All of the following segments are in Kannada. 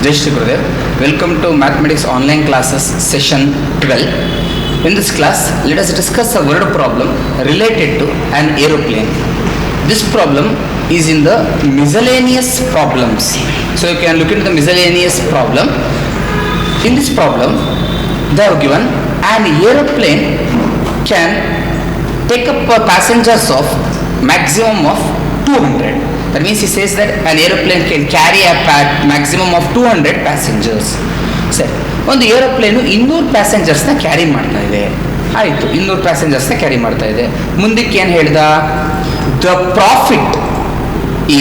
Jai Shri Gurudev. Welcome to Mathematics Online Classes Session 12. In this class, let us discuss a word problem related to an aeroplane. This problem is in the miscellaneous problems. So you can look into the miscellaneous problem. In this problem, they have given an aeroplane can take up passengers of maximum of 200. That means he says that an aeroplane can carry a maximum of 200 passengers. ಸರಿ, ಒಂದು ಏರೋಪ್ಲೇನು 200 ಪ್ಯಾಸೆಂಜರ್ಸ್ನ ಕ್ಯಾರಿ ಮಾಡ್ತಾ ಇದೆ. ಆಯಿತು, 200 ಪ್ಯಾಸೆಂಜರ್ಸ್ನ ಕ್ಯಾರಿ ಮಾಡ್ತಾ ಇದೆ. ಮುಂದಕ್ಕೆ ಏನು ಹೇಳ್ದ? The profit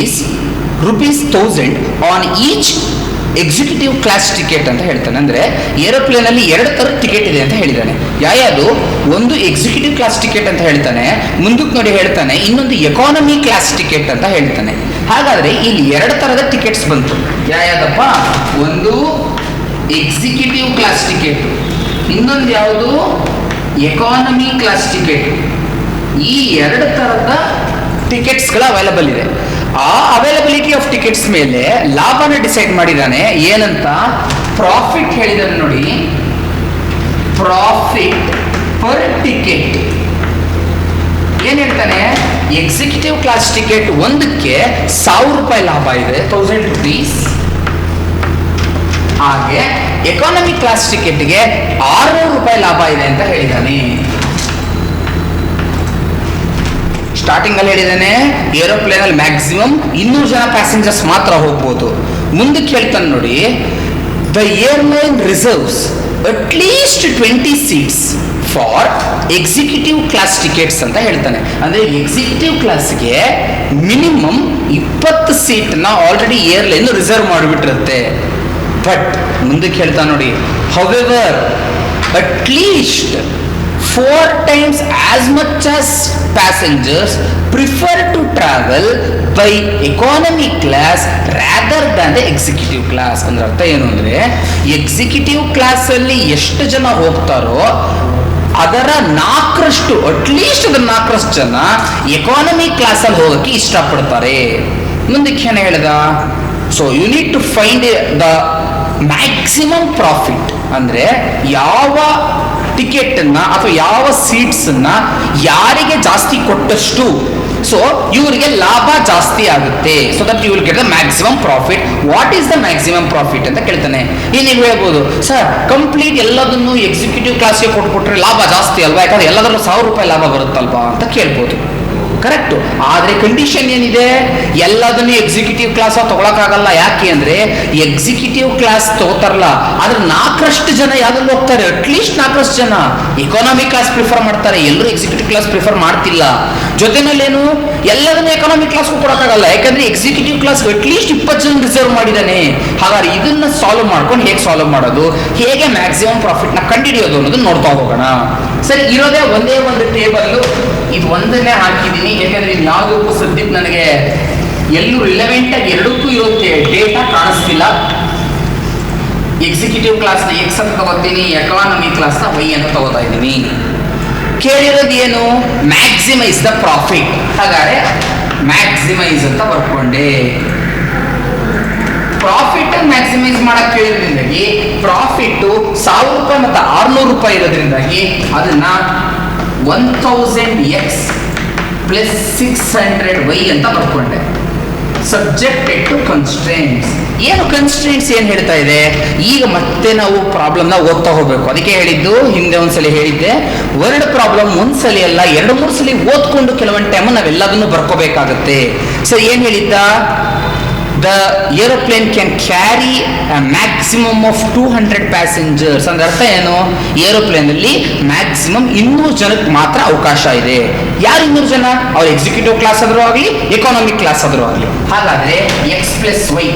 is ₹1000 on each executive class ticket ಅಂತ ಹೇಳ್ತಾನೆ. ಅಂದರೆ ಏರೋಪ್ಲೇನಲ್ಲಿ 2 ಥರದ ಟಿಕೆಟ್ ಇದೆ ಅಂತ ಹೇಳಿದ್ದಾನೆ. ಯಾವುದು? ಒಂದು ಎಕ್ಸಿಕ್ಯೂಟಿವ್ ಕ್ಲಾಸ್ ಟಿಕೆಟ್ ಅಂತ ಹೇಳ್ತಾನೆ, ಮುಂದಕ್ಕೆ ನೋಡಿ ಹೇಳ್ತಾನೆ ಇನ್ನೊಂದು ಎಕಾನಮಿ ಕ್ಲಾಸ್ ಟಿಕೆಟ್ ಅಂತ ಹೇಳ್ತಾನೆ. ಹಾಗಾದರೆ ಇಲ್ಲಿ 2 ಥರದ ಟಿಕೆಟ್ಸ್ ಬಂತು. ಯಾವ್ದಪ್ಪ? ಒಂದು ಎಕ್ಸಿಕ್ಯೂಟಿವ್ ಕ್ಲಾಸ್ ಟಿಕೆಟ್, ಇನ್ನೊಂದು ಯಾವುದು? Economy class ticket. ಈ 2 ಥರದ ಟಿಕೆಟ್ಸ್ಗಳು ಅವೈಲಬಲ್ ಇದೆ. ಆ ಅವೈಲಬಿಲಿಟಿ ಆಫ್ ಟಿಕೆಟ್ಸ್ ಮೇಲೆ ಲಾಭನ ಡಿಸೈಡ್ ಮಾಡಿದ್ದಾನೆ. ಏನಂತ? ಪ್ರಾಫಿಟ್ ಹೇಳಿದಾನೆ ನೋಡಿ, ಪ್ರಾಫಿಟ್ ಪರ್ ಟಿಕೆಟ್. ಏನ್ ಹೇಳ್ತಾನೆ? ಎಕ್ಸಿಕ್ಯೂಟಿವ್ ಕ್ಲಾಸ್ ಟಿಕೆಟ್ ಒಂದಕ್ಕೆ ₹1000 ಲಾಭ ಇದೆ, ₹1000. ಹಾಗೆ ಎಕಾನಮಿ ಕ್ಲಾಸ್ ಟಿಕೆಟ್ಗೆ ₹600 ಲಾಭ ಇದೆ ಅಂತ ಹೇಳಿದ್ದಾನೆ. ಸ್ಟಾರ್ಟಿಂಗ್ ಅಲ್ಲಿ ಹೇಳಿದಾನೆ ಏರೋಪ್ಲೇನ್ ಅಲ್ಲಿ ಮ್ಯಾಕ್ಸಿಮಮ್ 200 ಜನ ಪ್ಯಾಸೆಂಜರ್ಸ್ ಮಾತ್ರ ಹೋಗ್ಬೋದು. ಮುಂದಕ್ಕೆ ಹೇಳ್ತಾನೆ ನೋಡಿ, the airline reserves at least 20 seats for executive class tickets ಅಂತ ಹೇಳ್ತಾನೆ. ಅಂದ್ರೆ ಎಕ್ಸಿಕ್ಯೂಟಿವ್ ಕ್ಲಾಸ್ಗೆ ಮಿನಿಮಮ್ 20 ಸೀಟ್ನ ಆಲ್ರೆಡಿ ಏರ್ಲೈನ್ ರಿಸರ್ವ್ ಮಾಡಿಬಿಟ್ಟಿರುತ್ತೆ. ಬಟ್ ಮುಂದಕ್ಕೆ ಹೇಳ್ತಾನೆ ನೋಡಿ, however at least 4 times as much as passengers prefer to travel by economy class rather than the executive class. ಅಂದ್ರೆ ಅರ್ಥ ಏನು ಅಂದ್ರೆ, ಎಕ್ಸಿಕ್ಯೂಟಿವ್ ಕ್ಲಾಸ್ ಅಲ್ಲಿ ಎಷ್ಟು ಜನ ಹೋಗ್ತಾರೋ ಅದರ 4ರಷ್ಟು, ಅಟ್ಲೀಸ್ಟ್ ಅದರ 4ರಷ್ಟು ಜನ ಎಕಾನಮಿ ಕ್ಲಾಸ್ ಅಲ್ಲಿ ಹೋಗಕ್ಕೆ ಇಷ್ಟಪಡ್ತಾರೆ. ಮುಂದಕ್ಕೆ ಏನು ಹೇಳ್ದ? So you need to find the maximum profit. ಅಂದ್ರೆ ಯಾವ ಟಿಕೆಟ್ ಅನ್ನ ಅಥವಾ ಯಾವ ಸೀಟ್ಸ್ ಅನ್ನ ಯಾರಿಗೆ ಜಾಸ್ತಿ ಕೊಟ್ಟಷ್ಟು ಸೊ ಇವರಿಗೆ ಲಾಭ ಜಾಸ್ತಿ ಆಗುತ್ತೆ. So that you will get the maximum profit. What is the maximum profit ಅಂತ ಕೇಳ್ತಾನೆ. ಇಲ್ಲಿ ನೀವು ಹೇಳ್ಬೋದು, ಸರ್ ಕಂಪ್ಲೀಟ್ ಎಲ್ಲದನ್ನು ಎಕ್ಸಿಕ್ಯೂಟಿವ್ ಕ್ಲಾಸ್ಗೆ ಕೊಟ್ಬಿಟ್ರೆ ಲಾಭ ಜಾಸ್ತಿ ಅಲ್ವಾ, ಯಾಕಂದ್ರೆ ಎಲ್ಲದರಲ್ಲೂ ₹1000 ಲಾಭ ಬರುತ್ತಲ್ವಾ ಅಂತ ಕೇಳ್ಬೋದು. ಕರೆಕ್ಟು. ಆದರೆ ಕಂಡೀಷನ್ ಏನಿದೆ? ಎಲ್ಲದನ್ನು ಎಕ್ಸಿಕ್ಯೂಟಿವ್ ಕ್ಲಾಸ್ ತಗೊಳಕ್ಕಾಗಲ್ಲ. ಯಾಕೆ ಅಂದ್ರೆ ಎಕ್ಸಿಕ್ಯೂಟಿವ್ ಕ್ಲಾಸ್ ತಗೋತಾರಲ್ಲ ಅದ್ರ 4ರಷ್ಟು ಜನ ಯಾವ್ದ್ರಲ್ಲಿ ಹೋಗ್ತಾರೆ? ಅಟ್ಲೀಸ್ಟ್ 4ರಷ್ಟು ಜನ ಎಕಾನಮಿ ಕ್ಲಾಸ್ ಪ್ರಿಫರ್ ಮಾಡ್ತಾರೆ. ಎಲ್ಲರೂ ಎಕ್ಸಿಕ್ಯೂಟಿವ್ ಕ್ಲಾಸ್ ಪ್ರಿಫರ್ ಮಾಡ್ತಿಲ್ಲ. ಜೊತೆನಲ್ಲೇನು, ಎಲ್ಲದನ್ನು ಎಕಾನಮಿ ಕ್ಲಾಸ್ ಕೊಡಕ್ಕಾಗಲ್ಲ. ಯಾಕಂದ್ರೆ ಎಕ್ಸಿಕ್ಯೂಟಿವ್ ಕ್ಲಾಸ್ ಅಟ್ಲೀಸ್ಟ್ 20 ಜನ ರಿಸರ್ವ್ ಮಾಡಿದ್ದಾನೆ. ಹಾಗಾದ್ರೆ ಇದನ್ನ ಸಾಲ್ವ್ ಮಾಡ್ಕೊಂಡು ಹೇಗೆ ಸಾಲ್ವ್ ಮಾಡೋದು, ಹೇಗೆ ಮ್ಯಾಕ್ಸಿಮಮ್ ಪ್ರಾಫಿಟ್ ನ ಕಂಡುಹಿಡಿಯೋದು ಅನ್ನೋದನ್ನ ನೋಡ್ತಾ ಹೋಗೋಣ. ಸರಿ, ಇರೋದೇ ಒಂದೇ ಒಂದು ಟೇಬಲ್, ಇದು ಒಂದನ್ನೇ ಹಾಕಿದ್ದೀನಿ. ಯಾಕಂದ್ರೆ ಇದು ಯಾವುದಕ್ಕೂ ಸದ್ಯಕ್ಕೆ ನನಗೆ ಎಲ್ಲೂ ರಿಲೆವೆಂಟ್ ಆಗಿ ಎರಡಕ್ಕೂ ಇರುತ್ತೆ ಡೇಟಾ ಕಾಣಿಸ್ತಿಲ್ಲ. ಎಕ್ಸಿಕ್ಯೂಟಿವ್ ಕ್ಲಾಸ್ನ ಎಕ್ಸ್ ಅಂತ ತಗೋತೀನಿ, ಎಕಾನಮಿ ಕ್ಲಾಸ್ನ ವೈ ಅಂತ ತಗೋತಾ ಇದ್ದೀನಿ. ಕೇಳಿರೋದು ಏನು? Maximise the profit. ಹಾಗಾದ್ರೆ ಮ್ಯಾಕ್ಸಿಮೈಸ್ ಅಂತ ಬರ್ಕೊಂಡೆ. ಪ್ರಾಫಿಟ್ ಮ್ಯಾಕ್ಸಿಮೈಸ್ ಮಾಡಕ್ ಕೇಳಿದ್ರಿಂದಾಗಿ ಪ್ರಾಫಿಟ್ ₹1000 ಮತ್ತು ₹600 ಇರೋದ್ರಿಂದಾಗಿ ಅದನ್ನ 1000x ಪ್ಲಸ್ 600y ಅಂತ ಬರ್ಕೊಂಡೆ. Subjected to constraints. ಏನು ಕನ್ಸ್ಟ್ರೇಂಟ್ಸ್ ಏನು ಹೇಳ್ತಾ ಇದೆ? ಈಗ ಮತ್ತೆ ನಾವು ಪ್ರಾಬ್ಲಮ್ನ ಓದ್ತಾ ಹೋಗ್ಬೇಕು. ಅದಕ್ಕೆ ಹೇಳಿದ್ದು, ಹಿಂದೆ ಒಂದ್ಸಲಿ ಹೇಳಿದ್ದೆ, ವರ್ಡ್ ಪ್ರಾಬ್ಲಮ್ ಒಂದ್ಸಲಿ ಅಲ್ಲ 2-3 ಸಲ ಓದ್ಕೊಂಡು ಕೆಲವೊಂದು ಟೈಮ್ ನಾವೆಲ್ಲದನ್ನು ಬರ್ಕೋಬೇಕಾಗತ್ತೆ. ಸರಿ, ಏನು ಹೇಳಿದ್ದ? The aeroplane can carry a maximum of 200 passengers. ಅಂದ್ರೆ ಅರ್ಥ ಏನು? ಏರೋಪ್ಲೇನ್ ಅಲ್ಲಿ ಮ್ಯಾಕ್ಸಿಮಮ್ 200 ಜನಕ್ಕೆ ಮಾತ್ರ ಅವಕಾಶ ಇದೆ. ಯಾರು 200 ಜನ? ಅವ್ರು ಎಕ್ಸಿಕ್ಯೂಟಿವ್ ಕ್ಲಾಸ್ ಆದ್ರೂ ಆಗಲಿ, ಎಕಾನಮಿಕ್ ಕ್ಲಾಸ್ ಆದ್ರೂ ಆಗಲಿ. ಹಾಗಾದ್ರೆ ಎಕ್ಸ್ ಪ್ಲಸ್ ವೈ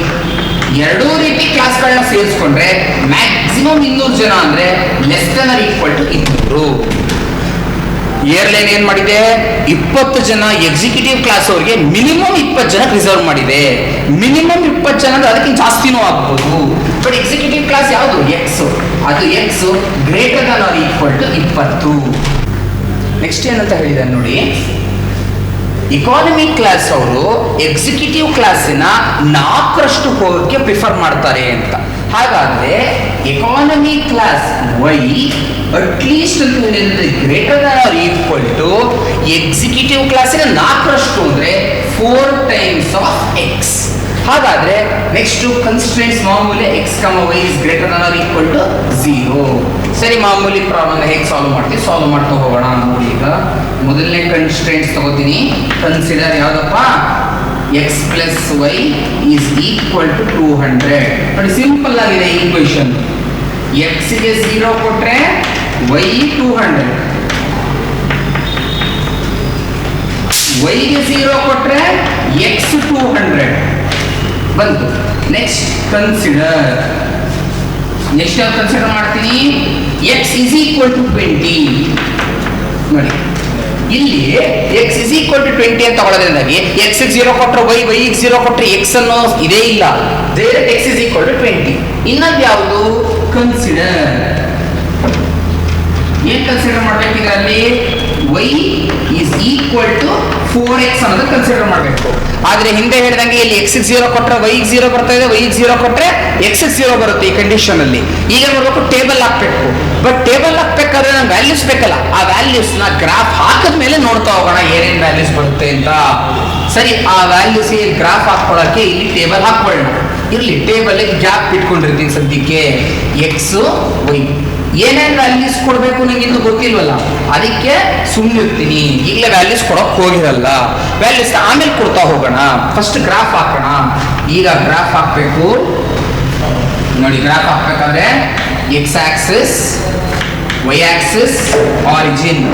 ಎರಡೂ ರೀತಿ ಕ್ಲಾಸ್ಗಳನ್ನ ಸೇರಿಸ್ಕೊಂಡ್ರೆ ಮ್ಯಾಕ್ಸಿಮಮ್ 200 ಜನ ಅಂದ್ರೆ less than or equal to 200. Airline ಏನ್ ಮಾಡಿದೆ? 20 ಜನ ಎಕ್ಸಿಕ್ಯೂಟಿವ್ ಕ್ಲಾಸ್ ಅವರಿಗೆ ಮಿನಿಮಮ್ 20 ಜನ ರಿಸರ್ವ್ ಮಾಡಿದೆ. ಮಿನಿಮಮ್ 20 ಜನ ಅಂದ್ರೆ ಅದಕ್ಕಿಂತ ಜಾಸ್ತಿನೂ ಆಗ್ಬೋದು. ಬಟ್ ಎಕ್ಸಿಕ್ಯೂಟಿವ್ ಕ್ಲಾಸ್ ಯಾವುದು? ಎಕ್ಸ್. ಅದು x greater than or equal to 20. Next ಏನಂತ ಹೇಳಿದಾರೆ ನೋಡಿ, ಇಕಾನಮಿ ಕ್ಲಾಸ್ ಅವರು ಎಕ್ಸಿಕ್ಯೂಟಿವ್ ಕ್ಲಾಸಿನ 4ರಷ್ಟು ಹೋಗೋಕ್ಕೆ ಪ್ರಿಫರ್ ಮಾಡ್ತಾರೆ ಅಂತ. ಹಾಗಾದ್ರೆ ಎಕಾನಮಿ ಕ್ಲಾಸ್ ವೈ ಅಟ್ಲೀಸ್ಟ್ ಅಂತ ಹೇಳಿದ್ರೆ greater than or equal to executive ಕ್ಲಾಸಿನ 4ರಷ್ಟು ಅಂದ್ರೆ 4 ಟೈಮ್ಸ್ ಆಫ್ ಎಕ್ಸ್. ಹಾಗಾದ್ರೆ ನೆಕ್ಸ್ಟ್ ಕನ್ಸ್ಟ್ರೆಂಟ್ಸ್ ಮಾಮೂಲಿ x y is greater than or equal to 0. ಸರಿ, ಮಾಮೂಲಿ ಪ್ರಾಬ್ಲಮ್ ಹೇಗೆ ಸಾಲ್ವ್ ಮಾಡ್ತೀವಿ, ಸಾಲ್ವ್ ಮಾಡ್ತಾ ಹೋಗೋಣ. ನೋಡಿ, ಈಗ ಮೊದಲನೇ ಕನ್ಸ್ಟ್ರೆಂಟ್ಸ್ ತಗೋತೀನಿ. ಕನ್ಸಿಡರ್ ಯಾವ್ದಪ್ಪ, x plus y is equal to 200. ನೋಡಿ, ಸಿಂಪಲ್ ಆಗಿದೆ ಈಕ್ವೇಶನ್. x ಗೆ 0 ಕೊಟ್ರೆ y 200, y ಗೆ 0 ಕೊಟ್ರೆ x 200 ಬಂತು. ನೆಕ್ಸ್ಟ್ ಕನ್ಸಿಡರ್, ನೆಕ್ಸ್ಟ್ ಯಾವ್ದು ಕನ್ಸಿಡರ್ ಮಾಡ್ತೀನಿ, x ಇಸ್ ಈಕ್ವಲ್ ಟು 20. ನೋಡಿ, ಇಲ್ಲಿ x ಇಸ್ ಈಕ್ವಲ್ ಟು 20 ಅಂತ ತಗೊಳ್ಳೋದ್ರಿಂದಾಗಿ x ಗೆ 0 ಕೊಟ್ರೆ y, y ಗೆ 0 ಕೊಟ್ರೆ x ಅನ್ನೋ ಇದೇ ಇಲ್ಲ. Direct x is equal to 20. ಇನ್ನೊಂದು ಯಾವುದು, ಕನ್ಸಿಡರ್. ಏನ್ ಕನ್ಸಿಡರ್ ಮಾಡ್ಬೇಕಿದ್ರೆ ಅಲ್ಲಿ y is equal to 4x ಅನ್ನೋದು ಕನ್ಸಿಡರ್ ಮಾಡಬೇಕು. ಆದ್ರೆ ಹಿಂದೆ ಹೇಳಿದಂಗೆ ಇಲ್ಲಿ x ಗೆ 0 ಕೊಟ್ರೆ y ಗೆ 0 ಬರ್ತಾ ಇದೆ, y ಗೆ 0 ಕೊಟ್ರೆ x ಗೆ 0 ಬರುತ್ತೆ ಈ ಕಂಡೀಷನ್ ಅಲ್ಲಿ. ಈಗ ನೋಡ್ಬೇಕು, ಟೇಬಲ್ ಹಾಕ್ಬೇಕು. ಬಟ್ ಟೇಬಲ್ ಹಾಕ್ಬೇಕಾದ್ರೆ ನಂಗೆ ವ್ಯಾಲ್ಯೂಸ್ ಬೇಕಲ್ಲ, ಆ ವ್ಯಾಲ್ಯೂಸ್ ನ ಗ್ರಾಫ್ ಹಾಕಿದ ಮೇಲೆ ನೋಡ್ತಾ ಹೋಗೋಣ ಏನೇನ್ ವ್ಯಾಲ್ಯೂಸ್ ಬರುತ್ತೆ ಅಂತ. ಸರಿ, ಆ ವ್ಯಾಲ್ಯೂಸ್ ಗ್ರಾಫ್ ಹಾಕೊಳ್ಳೋಕೆ ಇಲ್ಲಿ ಟೇಬಲ್ ಹಾಕೊಳ್ಳೋಣ. ಇರ್ಲಿ, ಟೇಬಲ್ ಗ್ಯಾಪ್ ಇಟ್ಕೊಂಡಿರ್ತೀನಿ ಸದ್ಯಕ್ಕೆ. ಎಕ್ಸ್ ವೈ ಏನೇನು ವ್ಯಾಲ್ಯೂಸ್ ಕೊಡಬೇಕು ನಂಗೆ ಇನ್ನು ಗೊತ್ತಿಲ್ವಲ್ಲ, ಅದಕ್ಕೆ ಸುಮ್ಮನೆ ಇರ್ತೀನಿ. ಈಗಲೇ ವ್ಯಾಲ್ಯೂಸ್ ಕೊಡೋಕೆ ಹೋಗಿರಲ್ಲ, ವ್ಯಾಲ್ಯೂಸ್ ಆಮೇಲೆ ಕೊಡ್ತಾ ಹೋಗೋಣ. ಫಸ್ಟ್ ಗ್ರಾಫ್ ಹಾಕೋಣ. ಈಗ ಗ್ರಾಫ್ ಹಾಕಬೇಕು. ನೋಡಿ, ಗ್ರಾಫ್ ಹಾಕ್ಬೇಕಾದ್ರೆ x axis, y axis, origin.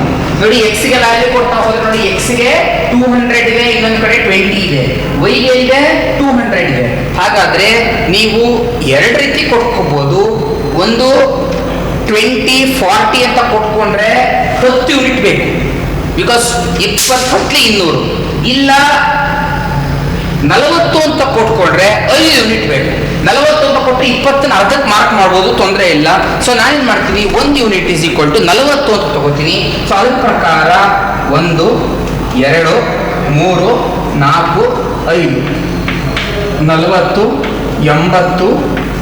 ನೋಡಿ, ಎಕ್ಸ್ ಗೆ ವ್ಯಾಲ್ಯೂ ಕೊಡ್ತಾ ಹೋದ್ರೆ ನೋಡಿ, ಎಕ್ಸ್ ಗೆ 200 ಇದೆ, ಇನ್ನೊಂದು ಕಡೆ 20 ಇದೆ, ವೈ ಗೆ ಇದೆ 200 ಇದೆ. ಹಾಗಾದ್ರೆ ನೀವು ಎರಡು ರೀತಿ ಕೊಟ್ಕೋಬಹುದು. ಒಂದು 20, 40 ಅಂತ ಕೊಟ್ಕೊಂಡ್ರೆ 10 ಯೂನಿಟ್ ಬೇಕು, ಬಿಕಾಸ್ 20 ಕೊಟ್ಲಿ 200. ಇಲ್ಲ 40 ಅಂತ ಕೊಟ್ಕೊಂಡ್ರೆ 5 ಯೂನಿಟ್ ಬೇಕು. 40 ಅಂತ ಕೊಟ್ಟರೆ 20ನ ಅರ್ಧಕ್ಕೆ ಮಾರ್ಕ್ ಮಾಡ್ಬೋದು, ತೊಂದರೆ ಇಲ್ಲ. ಸೊ ನಾನೇನ್ ಮಾಡ್ತೀನಿ, 1 ಯೂನಿಟ್ ಇಸ್ ಈಕ್ವಲ್ ಟು 40 ಅಂತ ತಗೋತೀನಿ. ಸೊ ಅದ್ರ ಪ್ರಕಾರ 1, 2, 3, 4, 5, 40, 80,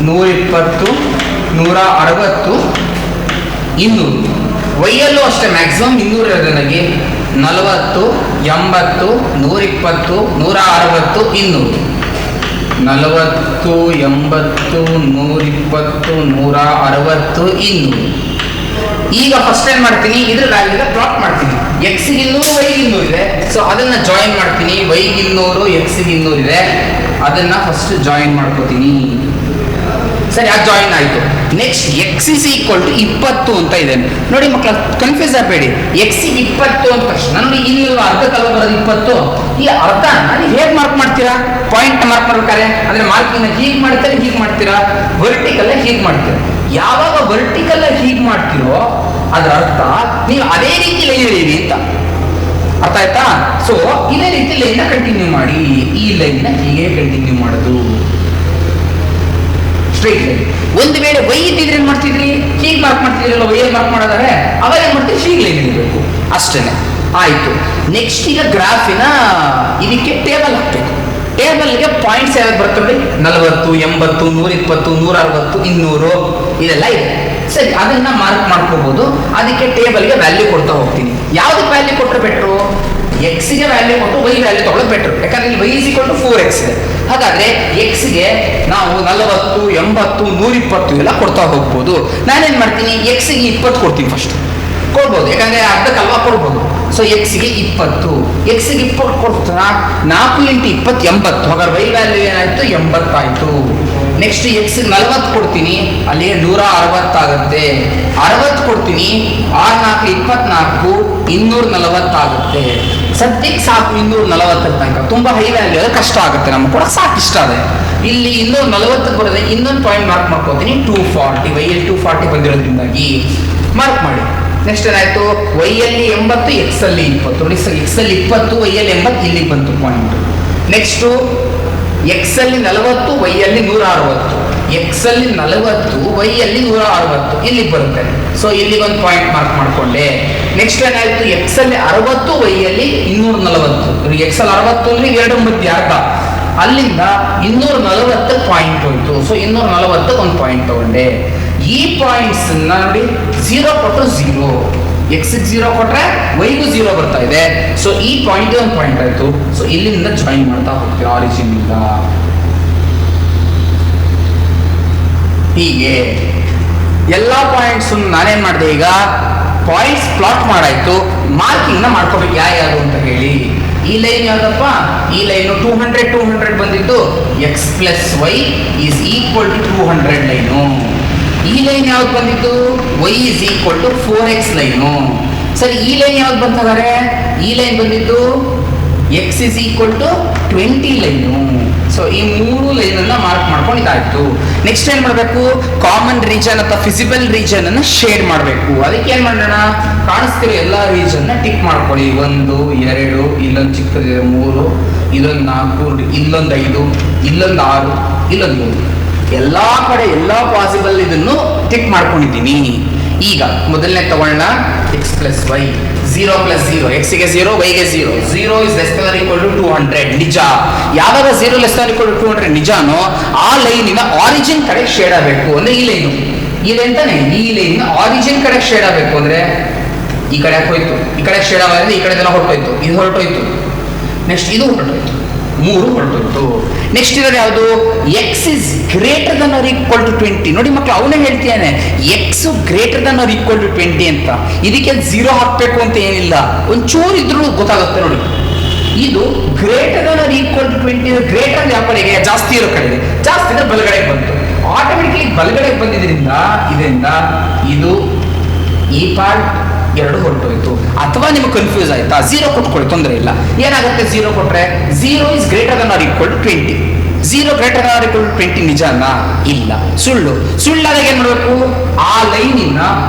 120, 160, 200. ವೈಯಲ್ಲೂ ಅಷ್ಟೇ ಮ್ಯಾಕ್ಸಿಮಮ್ 200 ಇರೋದು ನನಗೆ. 40, 80, 120, 160, 200. 40, 80, 120, 160, 200. ಈಗ ಫಸ್ಟ್ ಏನ್ ಮಾಡ್ತೀನಿ, ಇದ್ರ ವ್ಯಾಲ್ಯೂ ಪ್ಲಾಟ್ ಮಾಡ್ತೀನಿ. ಎಕ್ಸ್ ಗೆ 200, ವೈ ಗೆ 200 ಇದೆ. ಸೊ ಅದನ್ನ ಜಾಯಿನ್ ಮಾಡ್ತೀನಿ. ವೈ ಗೆ 200, ಎಕ್ಸ್ ಗೆ 200 ಇದೆ. ಅದನ್ನ ಫಸ್ಟ್ ಜಾಯಿನ್ ಮಾಡ್ಕೋತೀನಿ. ಸರಿ, ಅದು ಜಾಯಿನ್ ಆಯ್ತು. Next x is equal to 20 ಅಂತ ಇದೆ. ನೋಡಿ ಮಕ್ಕಳ, ಕನ್ಫ್ಯೂಸ್ ಆಗಬೇಡಿ. ಎಕ್ಸ್ 20 ಅಂತ ತಕ್ಷಣ ನೋಡಿ, ಇಲ್ಲಿ ಅರ್ಧ ಕಲ್ವ ಬರೋದು 20. ಈ ಅರ್ಧ ನೀವು ಹೇಗೆ ಮಾರ್ಕ್ ಮಾಡ್ತೀರಾ, ಪಾಯಿಂಟ್ ಮಾರ್ಕ್ ಮಾಡ್ಬೇಕಾರೆ ಅಂದ್ರೆ ಮಾರ್ಕಿಂಗ್ ಹೀಗೆ ಮಾಡ್ತಾರೆ, ಹೀಗೆ ಮಾಡ್ತೀರಾ, ವರ್ಟಿಕಲ್ ಹೀಗೆ ಮಾಡ್ತೀರಾ. ಯಾವಾಗ ವರ್ಟಿಕಲ್ ಹೀಗೆ ಮಾಡ್ತೀರೋ ಅದರ ಅರ್ಥ ನೀವು ಅದೇ ರೀತಿ ಲೈನ್ ಎಳೀರಿ ಅಂತ ಅರ್ಥ ಆಯ್ತಾ. ಸೊ ಇದೇ ರೀತಿ ಲೈನ್ ಕಂಟಿನ್ಯೂ ಮಾಡಿ. ಈ ಲೈನ್ ಹೀಗೆ ಕಂಟಿನ್ಯೂ ಮಾಡೋದು, ಸ್ಟ್ರೈಟ್ ಲೈನ್. ಒಂದು ವೇಳೆ ವೈ ಇದ್ದಿದ್ರೆ ಏನ್ ಮಾಡ್ತಿದ್ರಿ, ಹೀಗೆ ಮಾರ್ಕ್ ಮಾಡ್ತಿದ್ರಲ್ಲ, ವೈ ಮಾರ್ಕ್ ಮಾಡೋದಾದ್ರೆ ಅವಾಗ ಏನ್ ಮಾಡ್ತೀವಿ, ಹೀಗೆ ಲೈನ್ ಇರಬೇಕು ಅಷ್ಟೇನೆ. ಆಯ್ತು. ನೆಕ್ಸ್ಟ್ ಈಗ ಗ್ರಾಫಿನ ಇದಕ್ಕೆ ಟೇಬಲ್ ಹಾಕ್ಬೇಕು. ಟೇಬಲ್ಗೆ ಪಾಯಿಂಟ್ಸ್ ಯಾವ್ದು ಬರ್ತವೆ, 40, 80, 120, 160, 200 ಇದೆಲ್ಲ ಇದೆ. ಸರಿ, ಅದನ್ನ ಮಾರ್ಕ್ ಮಾಡ್ಕೋಬಹುದು. ಅದಕ್ಕೆ ಟೇಬಲ್ಗೆ ವ್ಯಾಲ್ಯೂ ಕೊಡ್ತಾ ಹೋಗ್ತೀನಿ. ಯಾವ್ದಕ್ಕೆ ವ್ಯಾಲ್ಯೂ ಕೊಟ್ಟರೆ ಬೆಟ್ರು, ಎಕ್ಸ್ ಗೆ ವ್ಯಾಲ್ಯೂ ಕೊಟ್ಟು ವೈ ವ್ಯಾಲ್ಯೂ ತಗೊಳ್ಳೋದು ಬೆಟ್ರು. ಯಾಕಂದ್ರೆ ಇಲ್ಲಿ Y is equal to 4x ಇದೆ. ಹಾಗಾದ್ರೆ ಎಕ್ಸ್ ಗೆ ನಾವು 40, 80, 120 ಎಲ್ಲ ಕೊಡ್ತಾ ಹೋಗ್ಬೋದು. ನಾನೇನ್ ಮಾಡ್ತೀನಿ, ಎಕ್ಸ್ ಗೆ 20 ಕೊಡ್ತೀನಿ ಫಸ್ಟ್. ಕೊಡ್ಬೋದು, ಯಾಕಂದ್ರೆ ಅರ್ಧಕ್ಕಲ್ವಾ ಕೊಡ್ಬೋದು. ಸೊ ಎಕ್ಸ್ ಗೆ 20, ಎಕ್ಸ್ ಗೆ 20 ಕೊಡ್ತಾ 4 × 20 80. ಹಾಗಾದ್ರೆ ವೈ ವ್ಯಾಲ್ಯೂ ಏನಾಯ್ತು, 80 ಆಯ್ತು. ನೆಕ್ಸ್ಟ್ ಎಕ್ಸ್ 40 ಕೊಡ್ತೀನಿ, ಅಲ್ಲಿ 160 ಆಗುತ್ತೆ. 60 ಕೊಡ್ತೀನಿ, 6 4 24, 240 ಆಗುತ್ತೆ. ಸದ್ಯಕ್ಕೆ ಸಾಕು 240 ತನಕ. ತುಂಬಾ ಹೈ ವ್ಯಾಲ್ಯೂ ಅದು ಕಷ್ಟ ಆಗುತ್ತೆ ನಮ್ಗೆ ಕೂಡ, ಸಾಕು ಇಷ್ಟ ಅದೇ. ಇಲ್ಲಿ 240 ಬರೋದೆ. ಇನ್ನೊಂದು ಪಾಯಿಂಟ್ ಮಾರ್ಕ್ ಮಾಡ್ಕೋತೀನಿ, 240. ವೈಯಲ್ಲಿ 240 ಬಂದಿರೋದ್ರಿಂದಾಗಿ ಮಾರ್ಕ್ ಮಾಡಿ. ನೆಕ್ಸ್ಟ್ ಏನಾಯ್ತು, ವೈ ಅಲ್ಲಿ 80, ಎಕ್ಸ್ ಅಲ್ಲಿ 20. ನೋಡಿ, ಎಕ್ಸ್ ಅಲ್ಲಿ 20, ವೈ ಅಲ್ಲಿ 80, ಇಲ್ಲಿಗೆ ಬಂತು ಪಾಯಿಂಟ್. ನೆಕ್ಸ್ಟ್ ಎಕ್ಸ್ ಅಲ್ಲಿ 40, ವೈ ಅಲ್ಲಿ 160. ಎಕ್ಸ್ ಅಲ್ಲಿ 40, ವೈ ಅಲ್ಲಿ 160 ಇಲ್ಲಿಗೆ ಬರುತ್ತೆ. ಸೊ ಇಲ್ಲಿಗೊಂದು ಪಾಯಿಂಟ್ ಮಾರ್ಕ್ ಮಾಡ್ಕೊಂಡೆ. ನೆಕ್ಸ್ಟ್ ಏನಾಯ್ತು, ಎಕ್ಸ್ ಅಲ್ಲಿ 60, ವೈ ಅಲ್ಲಿ 240. ಎಕ್ಸ್ ಅಲ್ಲಿ 60 ಅಂದ್ರೆ 2 ಮಧ್ಯೆ ಅರ್ಧ. ಅಲ್ಲಿಂದ 240 ಪಾಯಿಂಟ್ ಹೋಯ್ತು. ಸೊ 240 ಒಂದು ಪಾಯಿಂಟ್ ತಗೊಂಡೆ. ಈ ಪಾಯಿಂಟ್ಸ್ ನೋಡಿ 0 ಕೊಟ್ಟರು 0, ಎಕ್ಸ್ 0 ಕೊಟ್ರೆ ವೈಗೂ 0 ಬರ್ತಾ ಇದೆ. ಸೊ ಈ ಪಾಯಿಂಟ್ ಒಂದು ಪಾಯಿಂಟ್ ಆಯ್ತು. ಸೊ ಇಲ್ಲಿಂದ ಜಾಯಿನ್ ಮಾಡ್ತಾ ಹೋಗ್ತೀವಿ ಆರಿಜಿನ್ ಇಂದ. ಹೀಗೆ ಎಲ್ಲಾ ಪಾಯಿಂಟ್ಸ್ ನಾನೇನ್ ಮಾಡಿದೆ, ಈಗ ಪಾಯಿಂಟ್ಸ್ ಪ್ಲಾಟ್ ಮಾಡಾಯ್ತು, ಮಾರ್ಕಿಂಗ್ ನ ಮಾಡ್ಕೋಬೇಕು ಯಾರು ಅಂತ ಹೇಳಿ. ಈ ಲೈನ್ ಯಾವ್ದಪ್ಪ, ಈ ಲೈನ್ 200 ಬಂದಿದ್ದು x plus y is equal to 200 line. ಈ ಲೈನ್ ಯಾವ್ದು ಬಂದಿದ್ದು y is equal to 4x line. ಸರಿ, ಈ ಲೈನ್ ಯಾವ್ದು ಬಂತಾಗಾರೆ, ಈ ಲೈನ್ ಬಂದಿದ್ದು x is equal to 20 line. So ಈ 3 ಲೈನ್ ಅನ್ನ ಮಾರ್ಕ್ ಮಾಡ್ಕೊಂಡು ಇದಾಯ್ತು. ನೆಕ್ಸ್ಟ್ ಏನ್ ಮಾಡಬೇಕು, ಕಾಮನ್ ರೀಜನ್ ಅಥವಾ ಫಿಸಿಬಲ್ ರೀಜನ್ ಅನ್ನ ಶೇಡ್ ಮಾಡಬೇಕು. ಅದಕ್ಕೆ ಏನ್ ಮಾಡೋಣ, ಕಾಣಿಸ್ತಿರೋ ಎಲ್ಲಾ ರೀಜನ್ ನ ಟಿಕ್ ಮಾಡ್ಕೊಳ್ಳಿ. 1 2, ಇಲ್ಲೊಂದು ಚಿಕ್ಕದಿದೆ 3, ಇಲ್ಲೊಂದು 4, ಇಲ್ಲೊಂದು 5, ಇಲ್ಲೊಂದು 6, ಇಲ್ಲೊಂದು 7. ಎಲ್ಲಾ ಕಡೆ ಎಲ್ಲಾ ಪಾಸಿಬಲ್ ಇದನ್ನು ಟಿಕ್ ಮಾಡ್ಕೊಂಡಿದ್ದೀನಿ. ಈಗ ಮೊದಲನೇ ತಗೊಳ್ಳೋಣ, ಎಕ್ಸ್ ಪ್ಲಸ್ ವೈ 0 ಪ್ಲಸ್ 0, ಎಕ್ಸ್ಗೆ 0 ವೈಗೆ 0, 0 is less than equal to 200 ನಿಜ. ಯಾವಾಗ 0 ಲೆಸ್ ದನ್ ಈಕ್ವಲ್ ಟು 200 ನಿಜಾನೋ ಆ ಲೈನಿನ ಆರಿಜಿನ್ ಕಡೆ ಶೇಡ್ ಆಗಬೇಕು. ಅಂದ್ರೆ ಈ ಲೈನು, ಈ ಲೈನ್ ತಾನೆ, ಈ ಲೈನ್ ಆರಿಜಿನ್ ಕಡೆ ಶೇಡ್ ಆಗಬೇಕು. ಅಂದ್ರೆ ಈ ಕಡೆ ಹೋಯ್ತು, ಈ ಕಡೆ ಶೇಡ್ ಆಗೋದ್ರೆ ಈ ಕಡೆ ಹೊರಟೋಯ್ತು, ಇದು ಹೊರಟೋಯ್ತು, ನೆಕ್ಸ್ಟ್ ಇದು ಹೊರಟೋಯ್ತು, 3 ಹೊರಟೋಯ್ತು. ನೆಕ್ಸ್ಟ್ ಇರೋದು ಯಾವುದು, x is greater than or equal to 20. ನೋಡಿ ಮಕ್ಕಳು, ಅವನೇ ಹೇಳ್ತಿದ್ದಾನೆ x greater than or equal to 20 ಅಂತ. ಇದಕ್ಕೆ 0 ಹಾಕ್ಬೇಕು ಅಂತ ಏನಿಲ್ಲ, ಒಂಚೂರು ಇದ್ರೂ ಗೊತ್ತಾಗುತ್ತೆ ನೋಡಿ. ಇದು greater than or equal to 20, greater ಯಾವ ಕಡೆಗೆ, ಜಾಸ್ತಿ ಇರೋ ಕಡೆಗೆ, ಜಾಸ್ತಿ ಅಂದ್ರೆ ಬಲಗಡೆಗೆ ಬಂತು. ಆಟೋಮೆಟಿಕಲಿ ಬಲಗಡೆಗೆ ಬಂದಿದ್ರಿಂದ ಇದರಿಂದ ಇದು ಈ ಪಾರ್ಟ್ 2 ಹೊರಟೋಯ್ತು. ಅಥವಾ ನಿಮಗೆ ಕನ್ಫ್ಯೂಸ್ ಆಯ್ತಾ, 0 ಕೊಟ್ಕೊಳ್ಳಿ, ತೊಂದರೆ ಇಲ್ಲ. ಏನಾಗುತ್ತೆ 0 ಕೊಟ್ರೆ, 0 is greater than or equal to 20. 0 greater than or equal to 20 ನಿಜನಾ? ಇಲ್ಲ, ಸುಳ್ಳು. ಸುಳ್ಳಾದಾಗ ಏನ್ ಮಾಡ್ಬೇಕು, ಆ ಲೈನಿನ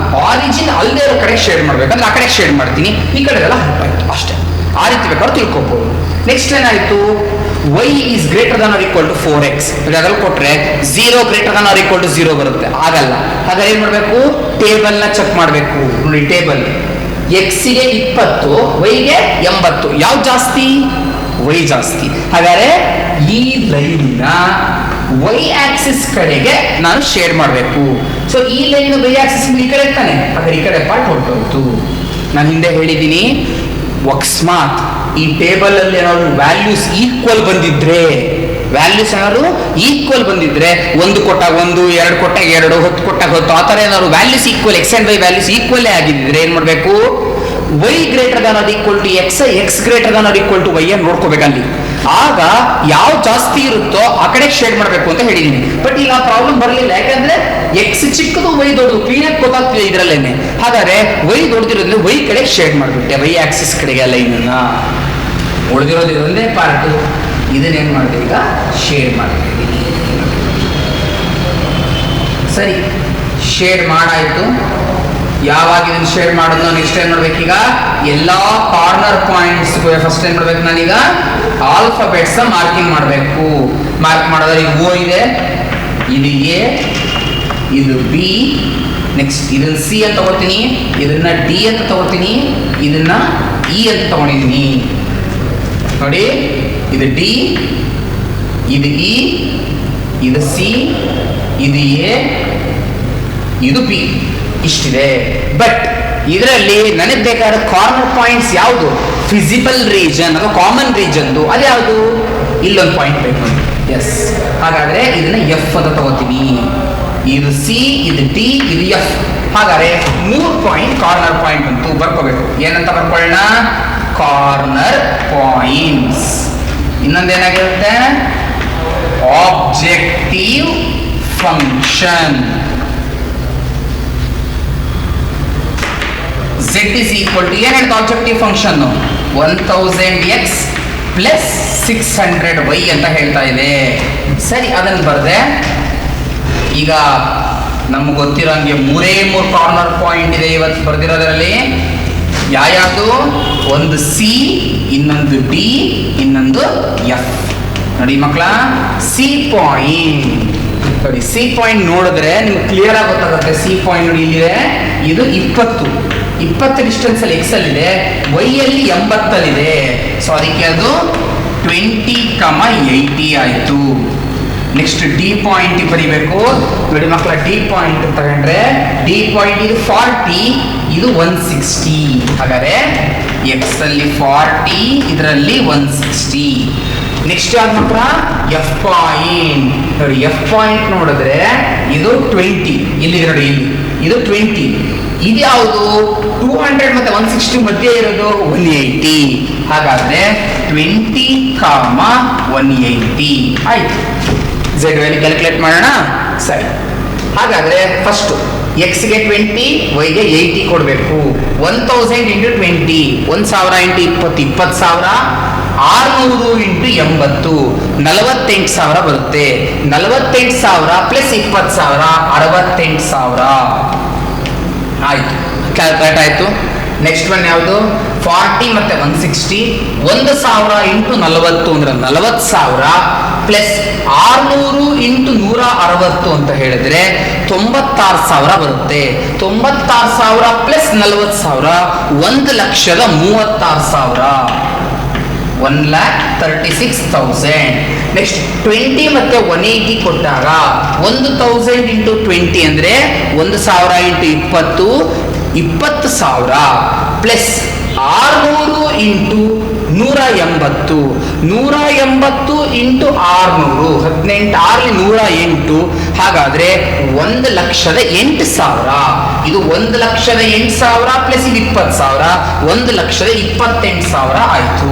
ಆರಿಜಿನ್ ಅಲ್ಲದೆ ಇರೋ ಕಡೆ ಶೇಡ್ ಮಾಡ್ಬೇಕು. ಅಂದ್ರೆ ಆ ಕಡೆ ಶೇಡ್ ಮಾಡ್ತೀನಿ, ಈ ಕಡೆ ಎಲ್ಲ ಹೊರಟಾಯ್ತು ಅಷ್ಟೇ. ಆ ರೀತಿ ಬೇಕಾದ್ರೆ ತಿಳ್ಕೊಬಹುದು. ನೆಕ್ಸ್ಟ್ ಏನಾಯ್ತು, y is greater than or equal to 4x. ಅದ್ರಲ್ಲಿ ಕೊಟ್ರೆ 0 greater than or equal to 0 ಬರುತ್ತೆ, ಆಗಲ್ಲ. ಹಾಗಾದ್ರೆ ಏನ್ ಮಾಡ್ಬೇಕು, ಟೇಬಲ್ ನ ಚೆಕ್ ಮಾಡ್ಬೇಕು. ನೋಡಿ ಟೇಬಲ್, x ಗೆ 20, y ಗೆ 80, ಯಾವ್ದು ಜಾಸ್ತಿ, y ಜಾಸ್ತಿ. ಹಾಗಾದ್ರೆ ಈ ಲೈನಿನ y ಆಕ್ಸಿಸ್ ಕಡೆಗೆ ನಾನು ಶೇಡ್ ಮಾಡಬೇಕು. ಸೊ ಈ ಲೈನ್ y ಆಕ್ಸಿಸ್ ಈ ಕಡೆ ತಾನೆ, ಹಾಗಾದ್ರೆ ಈ ಕಡೆ ಪಾರ್ಟ್ ಹೊರಟೋಯ್ತು. ನಾನು ಹಿಂದೆ ಹೇಳಿದ್ದೀನಿ, ಅಕಸ್ಮಾತ್ ಈ ಟೇಬಲ್ ಅಲ್ಲಿ ಏನಾದ್ರು ವ್ಯಾಲ್ಯೂಸ್ ಈಕ್ವಲ್ ಬಂದಿದ್ರೆ, ವ್ಯಾಲ್ಯೂಸ್ ಏನಾದ್ರು ಈಕ್ವಲ್ ಬಂದಿದ್ರೆ, 1 ಕೊಟ್ಟಾಗ 1, 2 ಕೊಟ್ಟಾಗ 2, 10 ಕೊಟ್ಟಾಗ 10, ಆ ತರ ಏನಾದ್ರು values equal, x and y values equal ಆಗಿದ್ರೆ ಏನ್ ಮಾಡ್ಬೇಕು, y greater than or equal to x, x greater than or equal to y ಅನ್ನು ನೋಡ್ಕೋಬೇಕಲ್ಲಿ. ಆಗ ಯಾವ ಜಾಸ್ತಿ ಇರುತ್ತೋ ಆ ಕಡೆ ಶೇಡ್ ಮಾಡಬೇಕು ಅಂತ ಹೇಳಿದೀನಿ. ಬಟ್ ಈಗ ಪ್ರಾಬ್ಲಮ್ ಬರಲಿಲ್ಲ, ಯಾಕಂದ್ರೆ ಎಕ್ಸ್ ಚಿಕ್ಕದು ವೈ ದೊಡ್ಡದು ಕ್ಲಿಯರ್ ಗೊತ್ತಾಗ್ತಿದೆ ಇದರಲ್ಲೇನೆ. ಹಾಗಾದ್ರೆ ವೈ ದೊಡ್ಡದಿರೋದ್ರೆ ವೈ ಕಡೆ ಶೇಡ್ ಮಾಡಿಬಿಟ್ಟೆ, ವೈ ಆಕ್ಸಿಸ್ ಕಡೆಗೆ ಲೈನ್ ಅನ್ನ. ಉಳಿದಿರೋದು ಇದೊಂದೇ ಪಾರ್ಟ್, ಇದನ್ನೇನ್ ಮಾಡಿದೆ ಈಗ ಶೇಡ್ ಮಾಡ್ತೀವಿ. ಸರಿ, ಶೇಡ್ ಮಾಡಾಯ್ತು. ಯಾವಾಗ ಇದನ್ನ ಶೇಡ್ ಮಾಡೋದು, ನೆಕ್ಸ್ಟ್ ಏನ್ ಮಾಡ್ಬೇಕೀಗ, ಎಲ್ಲಾ ಕಾರ್ನರ್ ಪಾಯಿಂಟ್ಸ್ ಫಸ್ಟ್ ಏನ್ ಮಾಡ್ಬೇಕು, ನಾನೀಗ ಆಲ್ಫಾಬೆಟ್ಸ್ ಮಾರ್ಕಿಂಗ್ ಮಾಡಬೇಕು. ಮಾರ್ಕ್ ಮಾಡೋದ್ರೆ ಈಗ ಓ ಇದೆ, ಇದು ಎ, ಇದು ಬಿ, ನೆಕ್ಸ್ಟ್ ಇದನ್ನ ಸಿ ಅಂತ ತಗೋತೀನಿ, ಇದನ್ನ ಡಿ ಅಂತ ತಗೋತೀನಿ, ಇದನ್ನ ಇ ಅಂತ ತಗೊಂಡಿದ್ದೀನಿ. ನೋಡಿ, ಇದು ಡಿ, ಇದು ಇ, ಇದು ಸಿ, ಇದು ಎ, ಇದು ಬಿ, ಇಷ್ಟಿದೆ. ಬಟ್ ಇದರಲ್ಲಿ ನನಗೆ ಬೇಕಾದ ಕಾರ್ನರ್ ಪಾಯಿಂಟ್ಸ್ ಯಾವುದು, ಫಿಸಿಬಲ್ ರೀಜನ್ ಅಥವಾ ಕಾಮನ್ ರೀಜನ್, ಅದ್ಯಾವುದು, ಇಲ್ಲೊಂದು ಪಾಯಿಂಟ್ ಬೇಕು. ಎಸ್, ಹಾಗಾದ್ರೆ ಇದನ್ನ ಎಫ್ ಅಂತ ತಗೋತೀನಿ. ಇದು ಸಿ, ಇದು ಡಿ, ಇದು ಎಫ್. ಹಾಗಾದ್ರೆ 3 ಪಾಯಿಂಟ್ ಕಾರ್ನರ್ ಪಾಯಿಂಟ್ ಅಂತೂ ಬರ್ಕೋಬೇಕು. ಏನಂತ ಬರ್ಕೊಳ್ಳೋಣ, ಕಾರ್ನರ್ ಪಾಯಿಂಟ್ಸ್. ಇನ್ನೊಂದೇನಾಗಿರುತ್ತೆ, objective function. z is equal to ಏನ್ ಹೇಳ್ತಾ objective function 1000x plus 600y ಅಂತ ಹೇಳ್ತಾ ಇದೆ. ಸರಿ, ಅದನ್ನು ಬರ್ದೆ. ಈಗ ನಮ್ಗೆ ಗೊತ್ತಿರೋಂಗೆ 3 ಕಾರ್ನರ್ ಪಾಯಿಂಟ್ ಇದೆ ಇವತ್ತು ಬರ್ದಿರೋದ್ರಲ್ಲಿ. ಯಾವ್ದು, ಒಂದು ಸಿ, ಇನ್ನೊಂದು ಡಿ, ಇನ್ನೊಂದು ಎಫ್. ನೋಡಿ ಮಕ್ಕಳ, ಸಿ ಪಾಯಿಂಟ್ ನೋಡಿ, ಸಿ ಪಾಯಿಂಟ್ ನೋಡಿದ್ರೆ ನಿಮ್ಗೆ ಕ್ಲಿಯರ್ ಆಗಿ ಗೊತ್ತಾಗುತ್ತೆ. ಸಿ ಪಾಯಿಂಟ್ ನೋಡಿ ಇಲ್ಲಿದೆ, ಇದು 20 ಡಿಸ್ಟೆನ್ಸ್ ಅಲ್ಲಿ ಎಕ್ಸ್ ಅಲ್ಲಿ ಇದೆ, ವೈ ಅಲ್ಲಿ 80 ಇದೆ. ಸೊ ಅದಕ್ಕೆ ಅದು 20, 80 ಆಯಿತು. ನೆಕ್ಸ್ಟ್ ಡಿ ಪಾಯಿಂಟ್ ಬರೀಬೇಕು ನೋಡಿ ಮಕ್ಕಳ. ಡಿ ಪಾಯಿಂಟ್ ತಗೊಂಡ್ರೆ ಡಿ ಪಾಯಿಂಟ್ ಇದು 40, ಇದು 160. ಹಾಗಾದ್ರೆ ಎಕ್ಸ್ ಅಲ್ಲಿ 40, ಇದರಲ್ಲಿ 160. ನೆಕ್ಸ್ಟ್ ಯಾವ್ದು ಮಕ್ಕಳ? ಎಫ್ ಪಾಯಿಂಟ್ ನೋಡಿ. ಎಫ್ ಪಾಯಿಂಟ್ ನೋಡಿದ್ರೆ ಇದು 20, ಇಲ್ಲಿ ನೋಡಿ, ಇಲ್ಲಿ ಇದು 20. ಇದು ಯಾವುದು? 200 ಮತ್ತೆ 160 ಮಧ್ಯೆ ಇರೋದು 180. ಹಾಗಾದ್ರೆ 20, 180 ಆಯ್ತು. ಝೆಡ್ ವ್ಯಾಲ್ಯೂ ಕ್ಯಾಲ್ಕುಲೇಟ್ ಮಾಡೋಣ. ಸರಿ, ಹಾಗಾದ್ರೆ ಫಸ್ಟ್ ಎಕ್ಸ್ಗೆ 20, ವೈಗೆ 80 ಕೊಡಬೇಕು. 1000 ಇಂಟು 20, 1000 ಇಂಟು 20, 20,000. 600 ಇಂಟು 80, 48,000 ಬರುತ್ತೆ. 48,000 ಪ್ಲಸ್ 20,000, 68,000 ಆಯ್ತು. ಕ್ಯಾಲ್ಕುಲೇಟ್ ಆಯ್ತು. ನೆಕ್ಸ್ಟ್ ಒನ್ ಯಾವುದು? 40 ಮತ್ತೆ 160, 1,000 ಇಂಟು 40 ಅಂದ್ರೆ 40,000 ಪ್ಲಸ್ 600 ಇಂಟು 160 ಅಂತ ಹೇಳಿದ್ರೆ 96,000 ಬರುತ್ತೆ. 96,000 ಪ್ಲಸ್ 40,000, 1,36,000, 1,36,000. ನೆಕ್ಸ್ಟ್ 20 ಮತ್ತೆ 180 ಕೊಟ್ಟಾಗ 1,000 ಇಂಟು 20 ಅಂದ್ರೆ 1,000 ಇಂಟು 20, 20,000 ಪ್ಲಸ್ 600 ಇಂಟು 180, 180 ಇಂಟು 600, 18 6 108. ಹಾಗಾದ್ರೆ 1,08,000. ಇದು 1,08,000 ಪ್ಲಸ್ ಇದು 20,000, 1,28,000 ಆಯ್ತು.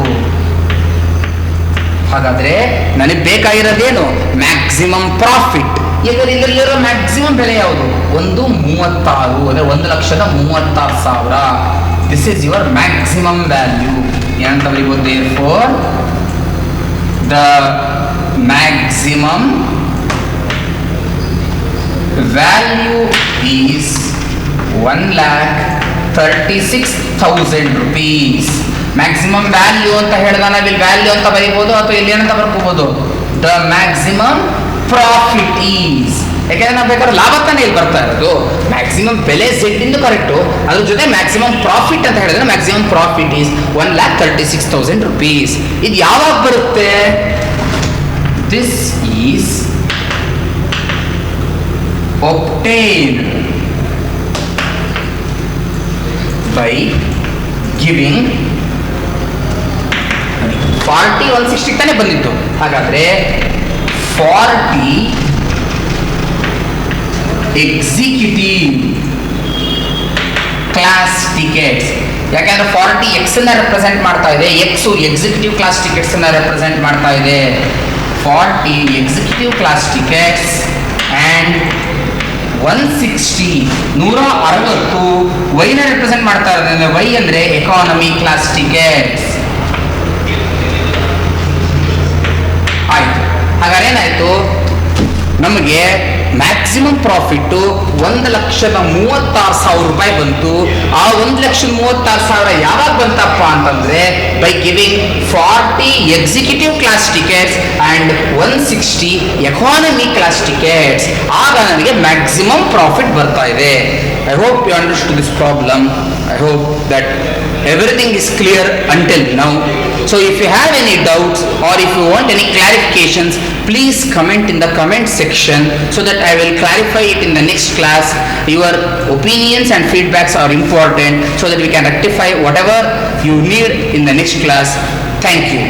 ಹಾಗಾದ್ರೆ ನನಗೆ ಬೇಕಾಗಿರೋದೇನು? Maximum profit. ಈಗ ಇದರಲ್ಲಿರೋ ಮ್ಯಾಕ್ಸಿಮಮ್ ಬೆಲೆ ಯಾವುದು? 1,36 ಅಂದ್ರೆ 1,36,000. This is your maximum value. ಏನಂತ ಬರೀಬಹುದು? therefore the maximum value is 1,36,000 rupees. Maximum value ಅಂತ ಹೇಳಿದಾಗ ನಾವಿಲ್ಲಿ ವ್ಯಾಲ್ಯೂ ಅಂತ ಬರೀಬಹುದು ಅಥವಾ ಇಲ್ಲಿ ಏನಂತ ಬರ್ಕೋಬಹುದು? The maximum profit is. ಯಾಕೆಂದ್ರೆ ನಾವು ಬೇಕಾದ್ರೆ ಲಾಭ ತಾನೇ ಇಲ್ಲಿ ಬರ್ತಾ ಇರೋದು. ಮ್ಯಾಕ್ಸಿಮಮ್ ಬೆಲೆ ಝೆಡ್ ಇಂದು ಕರೆಕ್ಟು, ಅದ್ರ ಜೊತೆ ಮ್ಯಾಕ್ಸಿಮಮ್ ಪ್ರಾಫಿಟ್ ಅಂತ ಹೇಳಿದ್ರೆ ಮ್ಯಾಕ್ಸಿಮಮ್ ಪ್ರಾಫಿಟ್ ಈಸ್ 1,36,000 rupees. ಇದು ಯಾವಾಗ ಬರುತ್ತೆ? This is obtained by giving 40, 160 ತಾನೇ ಬಂದಿತ್ತು. ಹಾಗಾದ್ರೆ 40 ಎಕ್ಸಿಕ್ಯೂಟಿವ್ ಕ್ಲಾಸ್ ಟಿಕೆಟ್ಸ್. ಯಾಕೆಂದ್ರೆ 40 ಎಕ್ಸ್ ಅನ್ನ ರೆಪ್ರೆಸೆಂಟ್ ಮಾಡ್ತಾ ಇದೆ. ಎಕ್ಸ್ ಎಕ್ಸಿಕ್ಯೂಟಿವ್ ಕ್ಲಾಸ್ ಟಿಕೆಟ್ಸ್ ಅನ್ನ ರೆಪ್ರೆಸೆಂಟ್ ಮಾಡ್ತಾ ಇದೆ. 40 ಎಕ್ಸಿಕ್ಯೂಟಿವ್ ಕ್ಲಾಸ್ ಟಿಕೆಟ್ಸ್ ಅಂಡ್ 160 160 ವೈನ ರೆಪ್ರೆಸೆಂಟ್ ಮಾಡ್ತಾ ಇರೋದ್ರಿಂದ ವೈ ಅಂದ್ರೆ ಎಕಾನಮಿ ಕ್ಲಾಸ್ ಟಿಕೆಟ್ಸ್ ಆಯ್ತು. ಹಾಗಾದ್ರೆ ಏನಾಯ್ತು? ನಮಗೆ ಮ್ಯಾಕ್ಸಿಮಮ್ ಪ್ರಾಫಿಟ್ 1,36,000 ರೂಪಾಯಿ ಬಂತು. ಆ 1,36,000 ಯಾವಾಗ ಬಂತಪ್ಪ ಅಂತಂದ್ರೆ by giving 40 executive class tickets and 160 economy class tickets. ಆಗ ನನಗೆ ಮ್ಯಾಕ್ಸಿಮಮ್ ಪ್ರಾಫಿಟ್ ಬರ್ತಾ ಇದೆ. I hope you understood this problem. I hope that everything is clear until now. So if you have any doubts or if you want any clarifications, please comment in the comment section so that I will clarify it in the next class. Your opinions and feedbacks are important so that we can rectify whatever you need in the next class. Thank you.